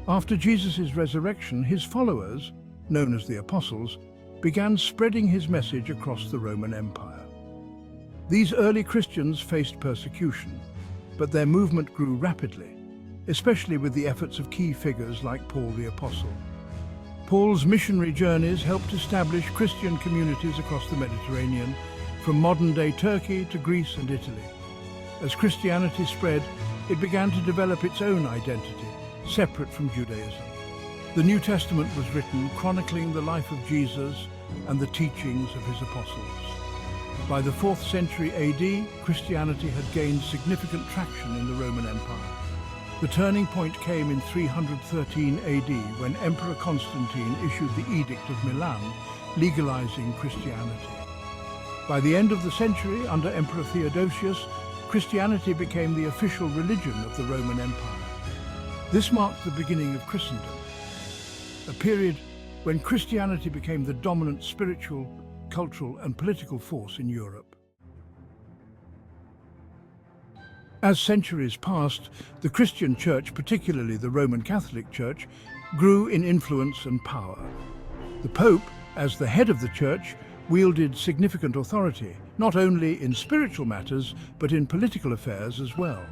After Jesus' resurrection, his followers, known as the Apostles, began spreading his message across the Roman Empire. These early Christians faced persecution, but their movement grew rapidly, especially with the efforts of key figures like Paul the Apostle. Paul's missionary journeys helped establish Christian communities across the Mediterranean, from modern-day Turkey to Greece and Italy. As Christianity spread, it began to develop its own identity, separate from Judaism. The New Testament was written chronicling the life of Jesus and the teachings of his apostles. By the 4th century AD, Christianity had gained significant traction in the Roman Empire. The turning point came in 313 AD when Emperor Constantine issued the Edict of Milan, legalizing Christianity. By the end of the century, under Emperor Theodosius, Christianity became the official religion of the Roman Empire. This marked the beginning of Christendom, a period when Christianity became the dominant spiritual, cultural and political force in Europe. As centuries passed, the Christian Church, particularly the Roman Catholic Church, grew in influence and power. The Pope, as the head of the Church, wielded significant authority, not only in spiritual matters, but in political affairs as well.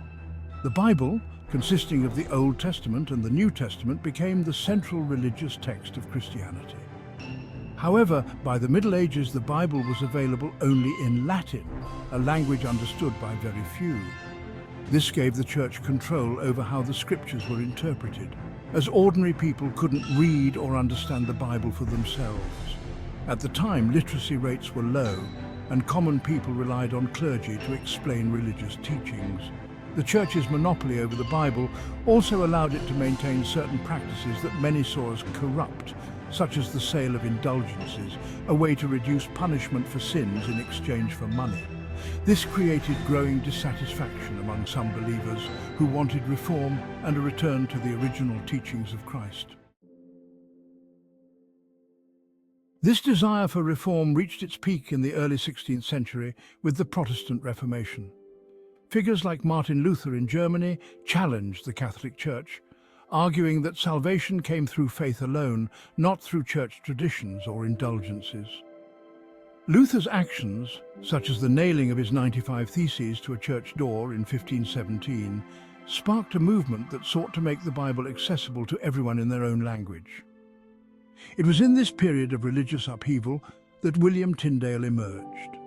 The Bible, consisting of the Old Testament and the New Testament, became the central religious text of Christianity. However, by the Middle Ages, the Bible was available only in Latin, a language understood by very few. This gave the Church control over how the Scriptures were interpreted, as ordinary people couldn't read or understand the Bible for themselves. At the time, literacy rates were low, and common people relied on clergy to explain religious teachings. The Church's monopoly over the Bible also allowed it to maintain certain practices that many saw as corrupt, such as the sale of indulgences, a way to reduce punishment for sins in exchange for money. This created growing dissatisfaction among some believers who wanted reform and a return to the original teachings of Christ. This desire for reform reached its peak in the early 16th century with the Protestant Reformation. Figures like Martin Luther in Germany challenged the Catholic Church, arguing that salvation came through faith alone, not through church traditions or indulgences. Luther's actions, such as the nailing of his 95 Theses to a church door in 1517, sparked a movement that sought to make the Bible accessible to everyone in their own language. It was in this period of religious upheaval that William Tyndale emerged.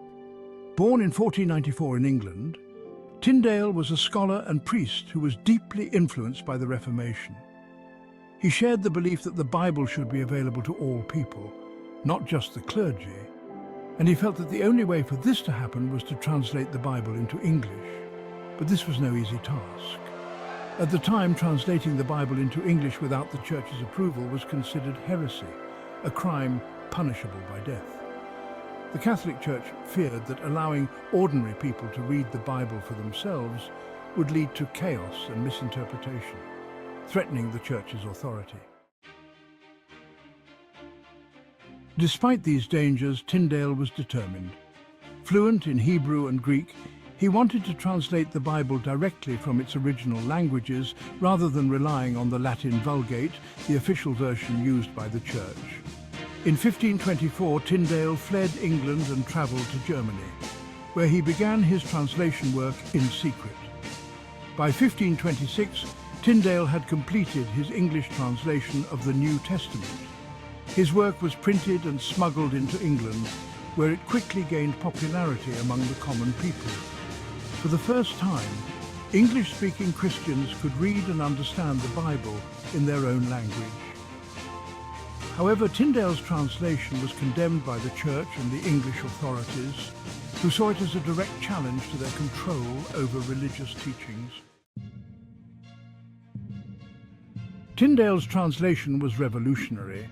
Born in 1494 in England, Tyndale was a scholar and priest who was deeply influenced by the Reformation. He shared the belief that the Bible should be available to all people, not just the clergy, and he felt that the only way for this to happen was to translate the Bible into English. But this was no easy task. At the time, translating the Bible into English without the Church's approval was considered heresy, a crime punishable by death. The Catholic Church feared that allowing ordinary people to read the Bible for themselves would lead to chaos and misinterpretation, threatening the Church's authority. Despite these dangers, Tyndale was determined. Fluent in Hebrew and Greek, he wanted to translate the Bible directly from its original languages rather than relying on the Latin Vulgate, the official version used by the Church. In 1524, Tyndale fled England and travelled to Germany, where he began his translation work in secret. By 1526, Tyndale had completed his English translation of the New Testament. His work was printed and smuggled into England, where it quickly gained popularity among the common people. For the first time, English-speaking Christians could read and understand the Bible in their own language. However, Tyndale's translation was condemned by the Church and the English authorities, who saw it as a direct challenge to their control over religious teachings. Tyndale's translation was revolutionary,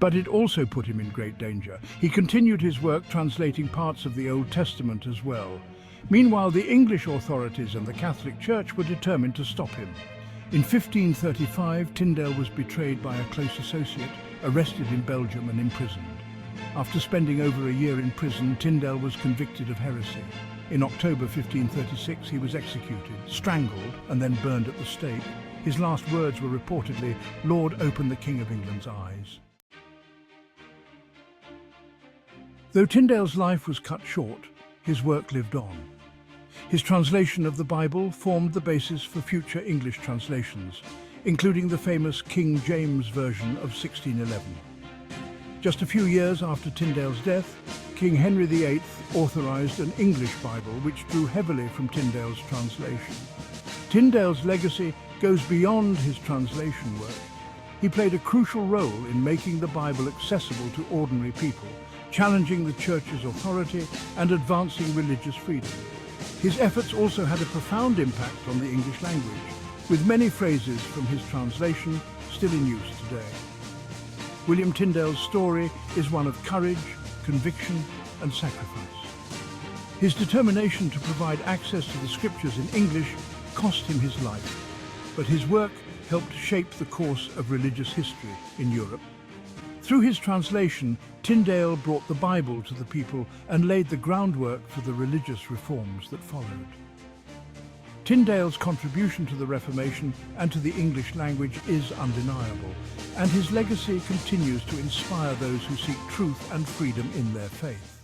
but it also put him in great danger. He continued his work translating parts of the Old Testament as well. Meanwhile, the English authorities and the Catholic Church were determined to stop him. In 1535, Tyndale was betrayed by a close associate, arrested in Belgium and imprisoned. After spending over a year in prison, Tyndale was convicted of heresy. In October 1536, he was executed, strangled, and then burned at the stake. His last words were reportedly, "Lord, open the King of England's eyes." Though Tyndale's life was cut short, his work lived on. His translation of the Bible formed the basis for future English translations, including the famous King James Version of 1611. Just a few years after Tyndale's death, King Henry VIII authorized an English Bible which drew heavily from Tyndale's translation. Tyndale's legacy goes beyond his translation work. He played a crucial role in making the Bible accessible to ordinary people, challenging the Church's authority and advancing religious freedom. His efforts also had a profound impact on the English language, with many phrases from his translation still in use today. William Tyndale's story is one of courage, conviction, and sacrifice. His determination to provide access to the scriptures in English cost him his life, but his work helped shape the course of religious history in Europe. Through his translation, Tyndale brought the Bible to the people and laid the groundwork for the religious reforms that followed. Tyndale's contribution to the Reformation and to the English language is undeniable, and his legacy continues to inspire those who seek truth and freedom in their faith.